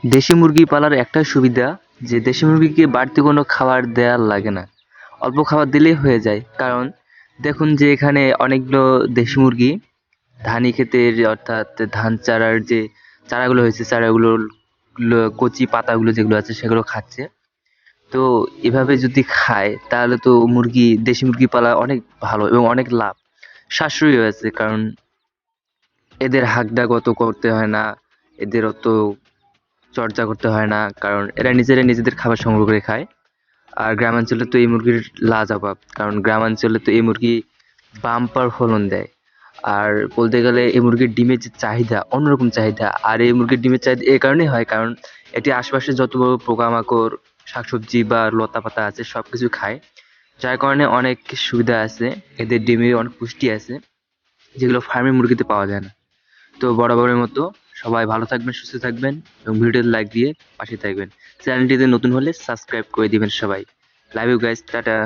দেশি মুরগি পালার একটা সুবিধা যে দেশি মুরগিকে বাড়তি কোনো খাবার দেওয়ার লাগে না। অল্প খাবার দিলেই হয়ে যায়। কারণ দেখুন যে এখানে অনেকগুলো দেশি মুরগি ধানি ক্ষেতের অর্থাৎ ধান চারার যে চারাগুলো হয়েছে চারাগুলোর কচি পাতাগুলো যেগুলো আছে সেগুলো খাচ্ছে। তো এভাবে যদি খায় তাহলে তো দেশি মুরগি পালা অনেক ভালো এবং অনেক লাভ সাশ্রয়ী হয়েছে। কারণ এদের হাগডাগ অত করতে হয় না, এদের অত চর্চা করতে হয় না, কারণ এরা নিজেরা নিজেদের খাবার সংগ্রহ করে খায়। আর গ্রামাঞ্চলে তো এই মুরগির লাজবাব, কারণ গ্রামাঞ্চলে তো এই মুরগি বাম্পার ফলন দেয়। আর বলতে গেলে এই মুরগির ডিমের যে চাহিদা অন্যরকম চাহিদা, আর এই মুরগির ডিমের চাহিদা এই কারণেই হয় কারণ এটি আশেপাশে যত বড় পোকামাকড় শাকসবজি বা লতা পাতা আছে সবকিছু খায়, যার কারণে অনেক সুবিধা আছে। এদের ডিমে অনেক পুষ্টি আছে যেগুলো ফার্মের মুরগিতে পাওয়া যায় না। তো বরাবরের মতো সবাই ভালো থাকবেন, সুস্থ থাকবেন এবং ভিডিওতে লাইক দিয়ে পাশে থাকবেন। চ্যানেলটিতে নতুন হলে সাবস্ক্রাইব করে দিবেন সবাই। Love you guys, tata.